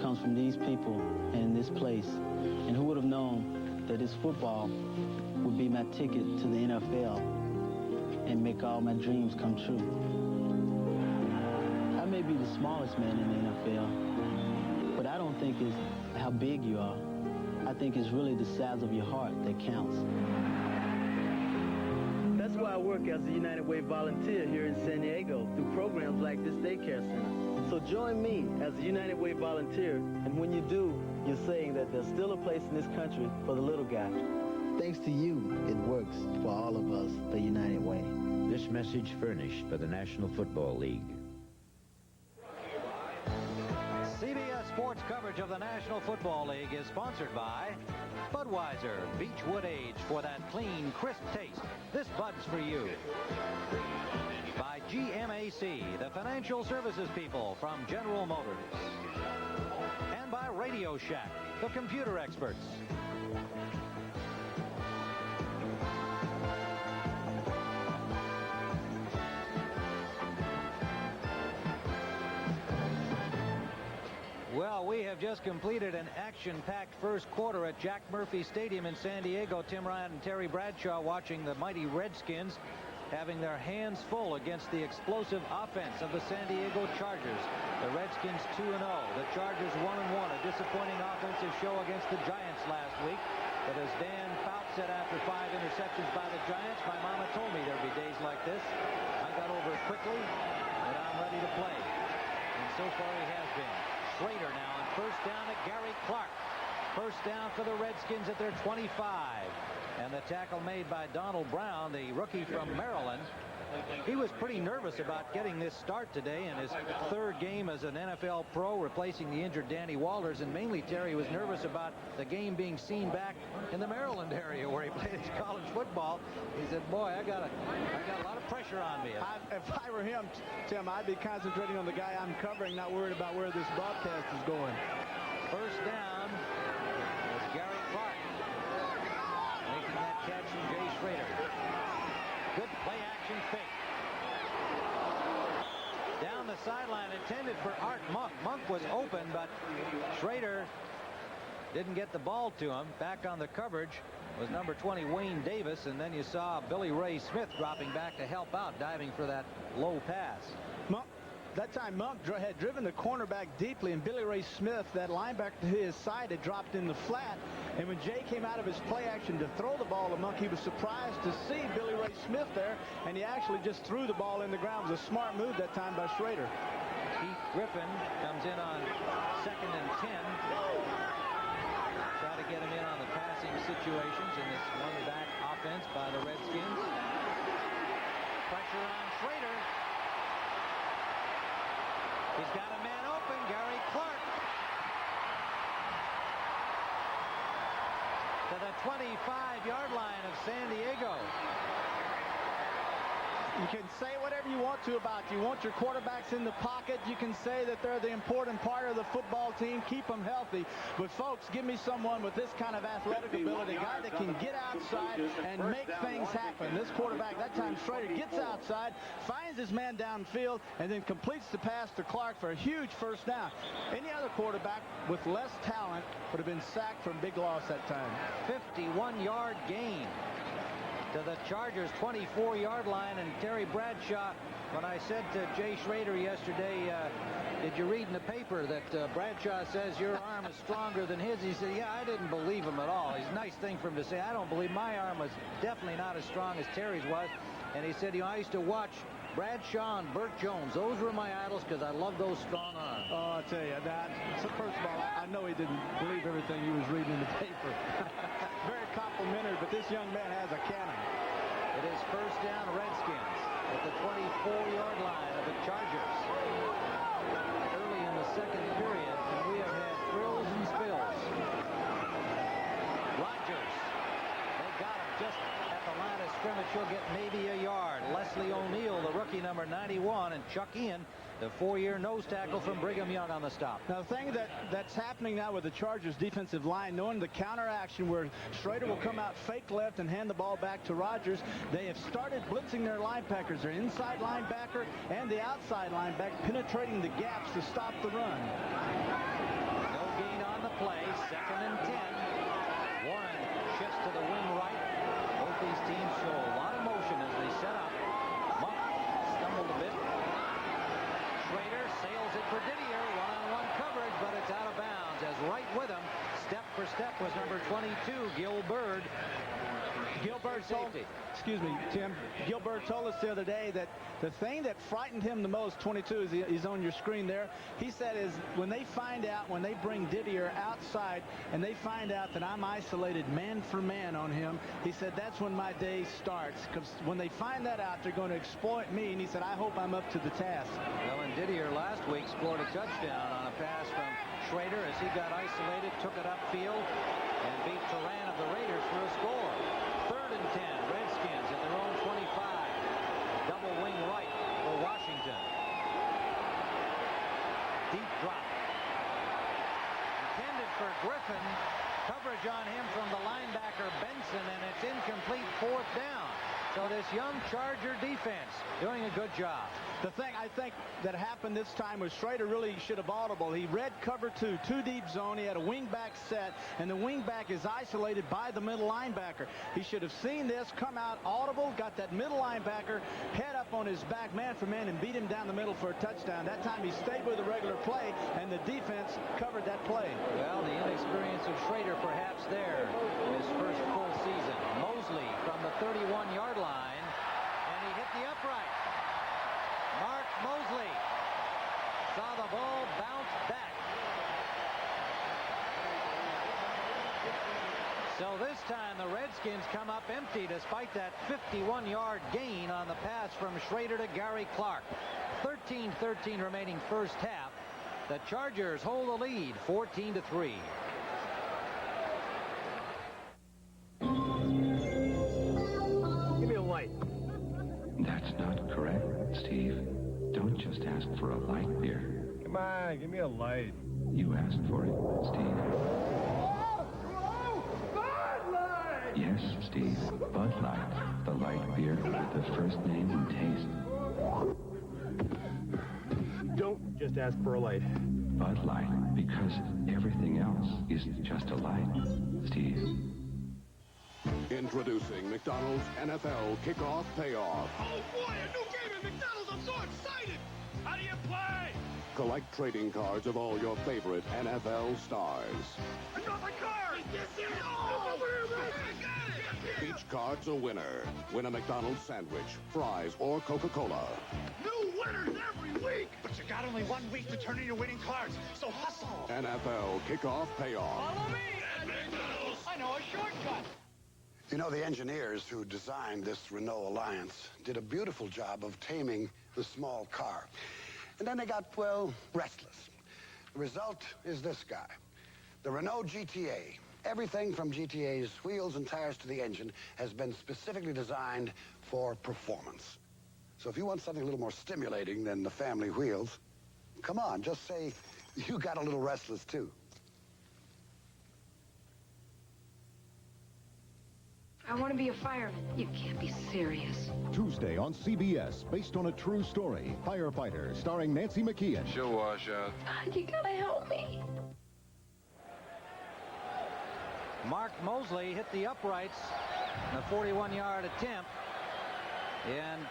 comes from these people and in this place. And who would have known that this football would be my ticket to the NFL and make all my dreams come true. I may be the smallest man in the NFL, but I don't think it's how big you are. I think it's really the size of your heart that counts. That's why I work as a United Way volunteer here in San Diego through programs like this daycare center. So join me as a United Way volunteer, and when you do, you're saying that there's still a place in this country for the little guy. Thanks to you, it works for all of us, the United Way. This message furnished by the National Football League. CBS Sports coverage of the National Football League is sponsored by Budweiser Beechwood Age for that clean, crisp taste. This Bud's for you. By GMAC, the financial services people from General Motors. And by Radio Shack, the computer experts. Well, we have just just completed an action-packed first quarter at Jack Murphy Stadium in San Diego. Tim Ryan and Terry Bradshaw watching the mighty Redskins having their hands full against the explosive offense of the San Diego Chargers. The Redskins 2-0. The Chargers 1-1. A disappointing offensive show against the Giants last week. But as Dan Fouts said after 5 interceptions by the Giants, my mama told me there'd be days like this. I got over it quickly, and I'm ready to play. And so far he has been. Schrader now on first down at Gary Clark. First down for the Redskins at their 25. And the tackle made by Donald Brown, the rookie from Maryland. He was pretty nervous about getting this start today in his third game as an NFL pro, replacing the injured Danny Walters. And mainly, Terry was nervous about the game being seen back in the Maryland area where he played his college football. He said, boy, I got a lot of pressure on me. If I were him, Tim, I'd be concentrating on the guy I'm covering, not worried about where this broadcast is going. First down was Gary Clark making that catch from Jay Schrader. Good play-action fake. Down the sideline, intended for Art Monk. Monk was open, but Schrader didn't get the ball to him. Back on the coverage was number 20, Wayne Davis, and then you saw Billy Ray Smith dropping back to help out, diving for that low pass. That time Monk had driven the cornerback deeply, and Billy Ray Smith, that linebacker to his side, had dropped in the flat. And when Jay came out of his play action to throw the ball to Monk, he was surprised to see Billy Ray Smith there, and he actually just threw the ball in the ground. It was a smart move that time by Schrader. Keith Griffin comes in on 2nd and 10. Try to get him in on the passing situations in this one-back offense by the Redskins. Pressure on Schrader. He's got a man open, Gary Clark. To the 25-yard line of San Diego. You can say whatever you want to about you want your quarterbacks in the pocket. You can say that they're the important part of the football team. Keep them healthy. But, folks, give me someone with this kind of athletic ability, a guy that can get outside and make things happen. This quarterback, that time Schrader, gets outside, finds his man downfield, and then completes the pass to Clark for a huge first down. Any other quarterback with less talent would have been sacked for a big loss that time. 51-yard gain to the Chargers' 24-yard line. And Terry Bradshaw, when I said to Jay Schrader yesterday, did you read in the paper that Bradshaw says your arm is stronger than his? He said, yeah, I didn't believe him at all. It's a nice thing for him to say. I don't believe my arm was definitely not as strong as Terry's was. And he said, you know, I used to watch Bradshaw and Burt Jones. Those were my idols because I love those strong arms. Oh, I'll tell you that. So first of all, I know he didn't believe everything he was reading in the paper. Very complimentary, but this young man has a cannon. It is first down Redskins at the 24-yard line of the Chargers. Early in the second period, and we have had thrills and spills. Rodgers, they got him just at the line of scrimmage. He'll get maybe a yard. Leslie O'Neal, the rookie, number 91, and Chuck Ian, the 4-year nose tackle from Brigham Young, on the stop. Now, the thing that's happening now with the Chargers defensive line, knowing the counter action where Schrader will come out fake left and hand the ball back to Rodgers, they have started blitzing their linebackers, their inside linebacker and the outside linebacker, penetrating the gaps to stop the run. No gain on the play. 2nd and 10. Warren shifts to the wing right. Both these teams show a lot of motion as they set up. Monk stumbled a bit. Schrader sails it for Didier. One-on-one coverage, but it's out of bounds as right with him, step for step, was number 22, Gil Bird. Excuse me, Tim. Gil Bird told us the other day that the thing that frightened him the most, 22, is on your screen there. He said is when they bring Didier outside and they find out that I'm isolated man for man on him, he said that's when my day starts. Because when they find that out, they're going to exploit me. And he said, I hope I'm up to the task. Well, and Didier last week scored a touchdown on a pass from Schrader as he got isolated, took it upfield, and beat Turan of the Raiders for a score. 3rd and 10, Redskins at their own 25. Double wing right for Washington. Deep drop. Intended for Griffin. Coverage on him from the linebacker Benson, and it's incomplete. 4th down. So this young Charger defense doing a good job. The thing I think that happened this time was Schrader really should have audible. He read cover two deep zone. He had a wingback set, and the wingback is isolated by the middle linebacker. He should have seen this, come out audible, got that middle linebacker, head up on his back man for man, and beat him down the middle for a touchdown. That time he stayed with the regular play, and the defense covered that play. Well, the inexperience of Schrader perhaps there in his first full season. Mosley from the 31-yard line, and he hit the upright. Mark Mosley saw the ball bounce back. So this time the Redskins come up empty despite that 51-yard gain on the pass from Schrader to Gary Clark. 13-13 remaining first half. The Chargers hold the lead 14-3. Give me a light. That's not correct, Steve. Don't just ask for a light beer. Come on, give me a light. You asked for it, Steve. Bud Light! Yes, Steve. Bud Light, the light beer with the first name and taste. Don't just ask for a light. Bud Light, because everything else is just a light, Steve. Introducing McDonald's NFL Kickoff Payoff. Oh boy, a new game at McDonald's! I'm so excited! How do you play? Collect trading cards of all your favorite NFL stars. Another card! Yes, yes, oh, I got it! Each card's a winner. Win a McDonald's sandwich, fries, or Coca-Cola. New winners every week! But you got only 1 week to turn in your winning cards, so hustle! NFL Kickoff Payoff. Follow me! At McDonald's! I know a shortcut! You know, the engineers who designed this Renault Alliance did a beautiful job of taming the small car. And then they got, well, restless. The result is this guy, the Renault GTA. Everything from GTA's wheels and tires to the engine has been specifically designed for performance. So if you want something a little more stimulating than the family wheels, come on, just say you got a little restless, too. I want to be a fireman. You can't be serious. Tuesday on CBS, based on a true story, Firefighter, starring Nancy McKeon. She'll wash out. God, you gotta help me. Mark Mosley hit the uprights in a 41-yard attempt, and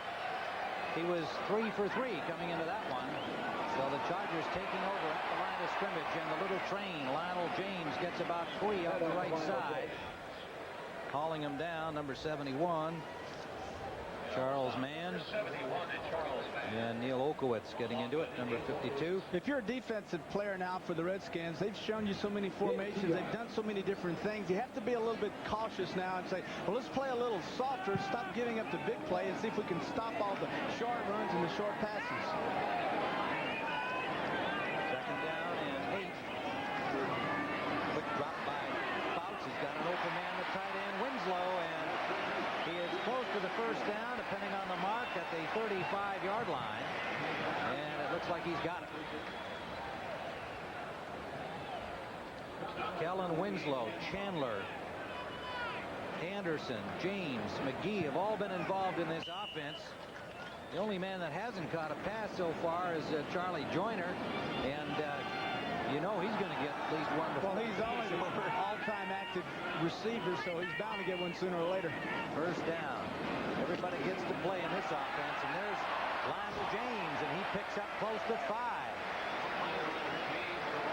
he was 3 for 3 coming into that one. So the Chargers taking over at the line of scrimmage, and the little train, Lionel James, gets about 3 on the right side. Hauling him down, number 71, Charles Mann. And Neil Okowitz getting into it, number 52. If you're a defensive player now for the Redskins, they've shown you so many formations. They've done so many different things. You have to be a little bit cautious now and say, well, let's play a little softer, stop giving up the big play, and see if we can stop all the short runs and the short passes. Second down and 8. Quick drop by Fouts. He's got an open man, the tight end, Winslow, and he is close to the first down, depending on the mark, at the 35-yard line. And it looks like he's got it. Kellen Winslow, Chandler, Anderson, James, McGee have all been involved in this offense. The only man that hasn't caught a pass so far is Charlie Joyner, and you know he's going to get at least one. Well, he's only the all-time active receiver, so he's bound to get one sooner or later. First down. Everybody gets to play in this offense, and there's Lionel James, and he picks up close to 5.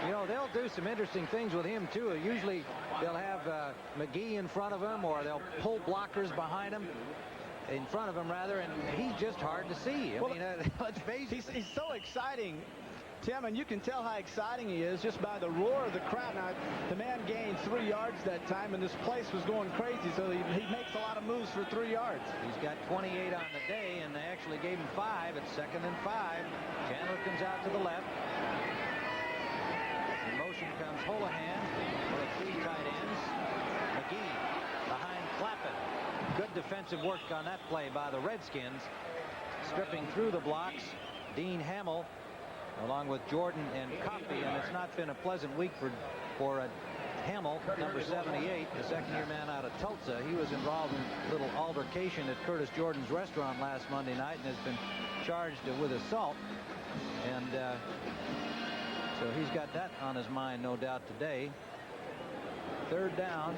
You know, they'll do some interesting things with him, too. Usually they'll have McGee in front of him, or they'll pull blockers behind him. In front of him, rather, and he's just hard to see. I mean, let's face it. He's so exciting, Tim, and you can tell how exciting he is just by the roar of the crowd. Now, the man gained 3 yards that time, and this place was going crazy, so he makes a lot of moves for 3 yards. He's got 28 on the day, and they actually gave him 5. It's 2nd and 5. Chandler comes out to the left. In motion comes Holohan with 3 tight ends. McGee behind Clappin. Good defensive work on that play by the Redskins. Stripping through the blocks, Dean Hamill, along with Jordan and Coffey, and it's not been a pleasant week for Hamill, number 78, the second-year man out of Tulsa. He was involved in a little altercation at Curtis Jordan's restaurant last Monday night and has been charged with assault. And so he's got that on his mind, no doubt, today. Third down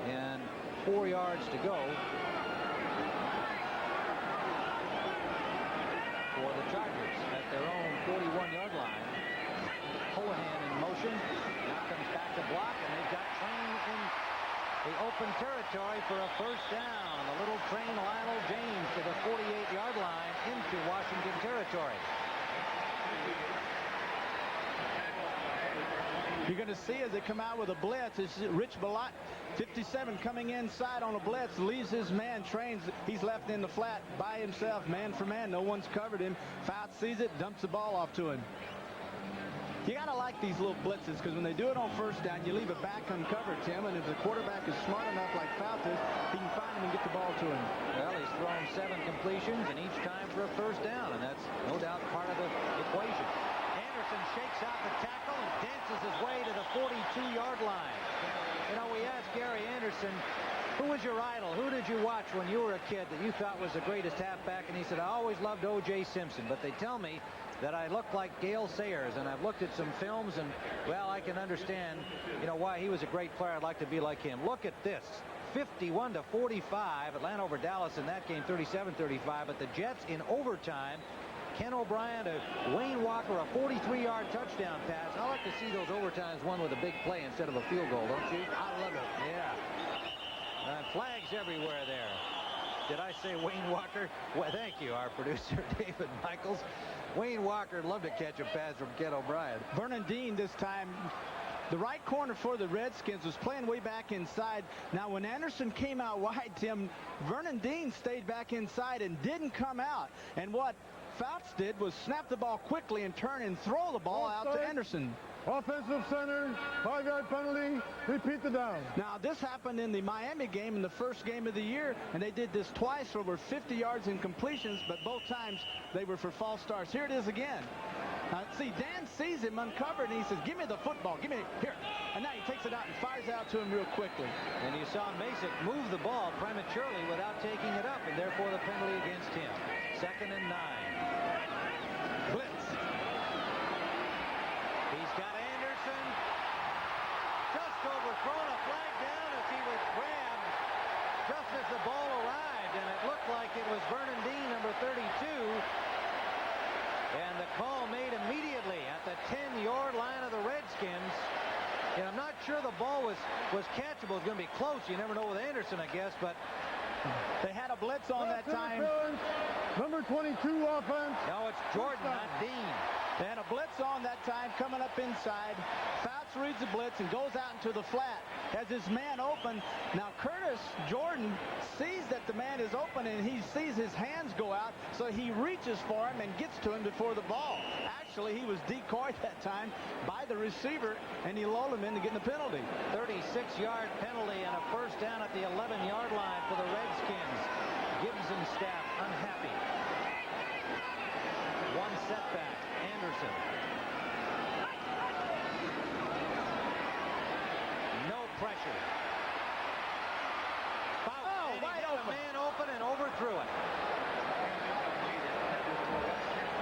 and 4 yards to go for the Chargers at their own 41-yard line. Holohan in motion. Now comes back to block, and they've got Train in the open territory for a first down. The little Train Lionel James to the 48-yard line into Washington territory. You're going to see as they come out with a blitz, it's Rich Balot, 57, coming inside on a blitz, leaves his man, Trains. He's left in the flat by himself, man for man. No one's covered him. Fouts sees it, dumps the ball off to him. You got to like these little blitzes, because when they do it on first down, you leave a back uncovered, Tim, and if the quarterback is smart enough like Fouts is, he can find him and get the ball to him. Well, he's thrown 7 completions, and each time for a first down, and that's no doubt part of the equation. Anderson shakes out the tackle and dances his way to the 42-yard line. You know, we asked Gary Anderson, who was your idol? Who did you watch when you were a kid that you thought was the greatest halfback? And he said, I always loved O.J. Simpson, but they tell me that I look like Gale Sayers, and I've looked at some films, and, well, I can understand, you know, why he was a great player. I'd like to be like him. Look at this. 51-45. Atlanta over Dallas in that game, 37-35. But the Jets in overtime, Ken O'Brien to Wayne Walker, a 43-yard touchdown pass. I like to see those overtimes won with a big play instead of a field goal, don't you? I love it. Yeah. Flags everywhere there. Did I say Wayne Walker? Well, thank you, our producer, David Michaels. Wayne Walker would love to catch a pass from Ken O'Brien. Vernon Dean this time, the right corner for the Redskins, was playing way back inside. Now, when Anderson came out wide, Tim, Vernon Dean stayed back inside and didn't come out. And what Fouts did was snap the ball quickly and turn and throw the ball out to Anderson. Offensive center, 5-yard penalty, repeat the down. Now, this happened in the Miami game in the first game of the year, and they did this twice for over 50 yards in completions, but both times they were for false starts. Here it is again. See, Dan sees him uncovered, and he says, give me the football, give me it, here. And now he takes it out and fires out to him real quickly. And you saw Masick move the ball prematurely without taking it up, and therefore the penalty against him. 2nd and 9. Blitz. He's got Anderson just overthrown, a flag down as he was grabbed just as the ball arrived, and it looked like it was Vernon Dean, number 32. And the call made immediately at the 10-yard line of the Redskins. And I'm not sure the ball was catchable. It's going to be close. You never know with Anderson, I guess, but they had a blitz on that time. Number 22 offense. No, it's Jordan, not Dean. They had a blitz on that time coming up inside. Fouts reads the blitz and goes out into the flat. Has his man open. Now Curtis Jordan sees that the man is open and he sees his hands go out, so he reaches for him and gets to him before the ball. Actually, he was decoyed that time by the receiver, and he lulled him into getting the penalty. 36-yard penalty and a first down at the 11-yard line for the Redskins. Gibbs and staff unhappy. One setback. Anderson. No pressure. Fouts, wide open. Man open and overthrew it.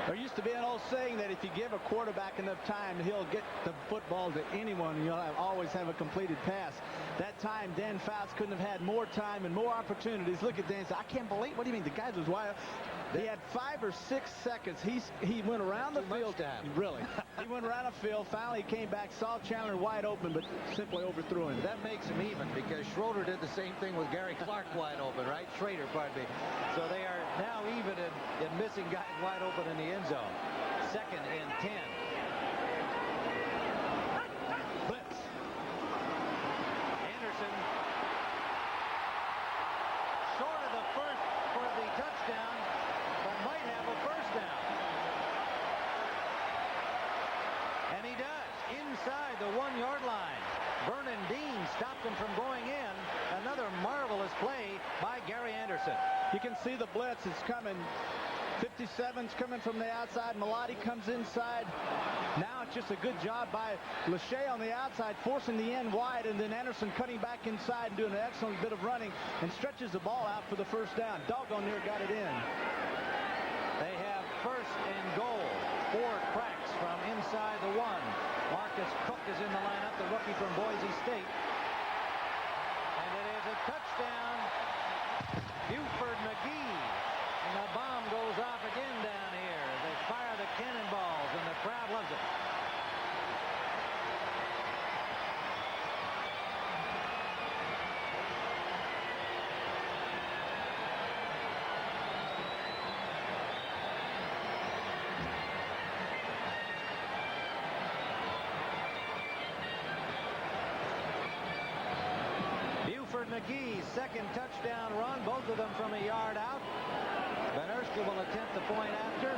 There used to be an old saying that if you give a quarterback enough time, he'll get the football to anyone, and you'll always have a completed pass. That time, Dan Fouts couldn't have had more time and more opportunities. Look at Dan. I can't believe. What do you mean? The guy was wild. He had 5 or 6 seconds. He went around the field. Really. He went around the field. Finally, he came back, saw Chandler wide open, but simply overthrew him. That makes him even, because Schroeder did the same thing with Gary Clark wide open, right? Schrader, pardon me. So they are now even in missing guys wide open in the end zone. 2nd and 10. Blitz. Anderson short of the first for the touchdown, but might have a first down. And he does, inside the 1-yard line. Vernon Dean stopped him from going in. Another marvelous play by Gary Anderson. You can see the blitz is coming 57's coming from the outside. Malati comes inside. Now it's just a good job by Lachey on the outside, forcing the end wide, and then Anderson cutting back inside and doing an excellent bit of running and stretches the ball out for the first down. Doggone near got it in. They have first and goal. 4 cracks from inside the 1. Marcus Cook is in the lineup, the rookie from Boise State. And it is a touchdown. Buford McGee. And the bomb goes off again down here as they fire the cannonballs, and the crowd loves it. Buford McGee's second touchdown run, both of them from a yard out. Van Erska will attempt the point after.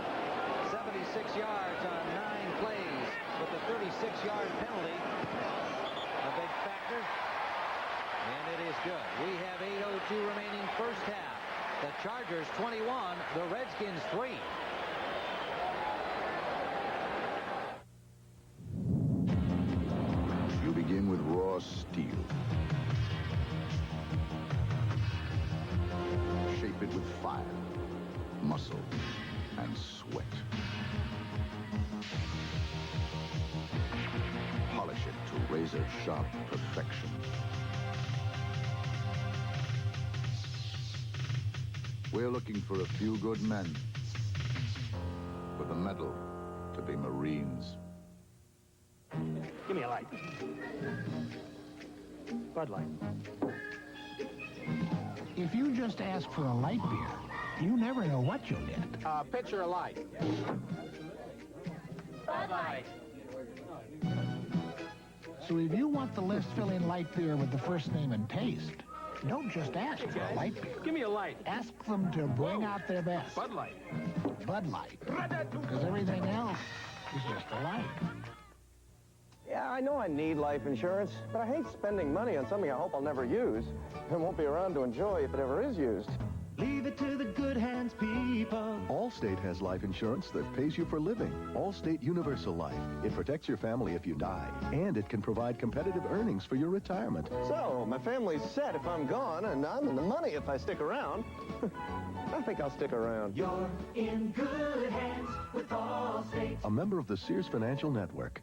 76 yards on 9 plays, with the 36-yard penalty a big factor. And it is good. We have 8:02 remaining first half. The Chargers 21, the Redskins 3. You begin with raw steel. Shape it with fire, muscle, and sweat. Polish it to razor-sharp perfection. We're looking for a few good men with a medal to be Marines. Give me a light. Bud Light. If you just ask for a light beer, you never know what you'll get. Pitcher of light. Bud Light. So if you want the list-filling light beer with the first name and taste, don't just ask for a light beer. Give me a light. Ask them to bring out their best. Bud Light. Bud Light. Because everything else is just a light. Yeah, I know I need life insurance, but I hate spending money on something I hope I'll never use and won't be around to enjoy if it ever is used. Leave it to the good hands, people. Allstate has life insurance that pays you for living. Allstate Universal Life. It protects your family if you die, and it can provide competitive earnings for your retirement. So, my family's set if I'm gone, and I'm in the money if I stick around. I think I'll stick around. You're in good hands with Allstate. A member of the Sears Financial Network.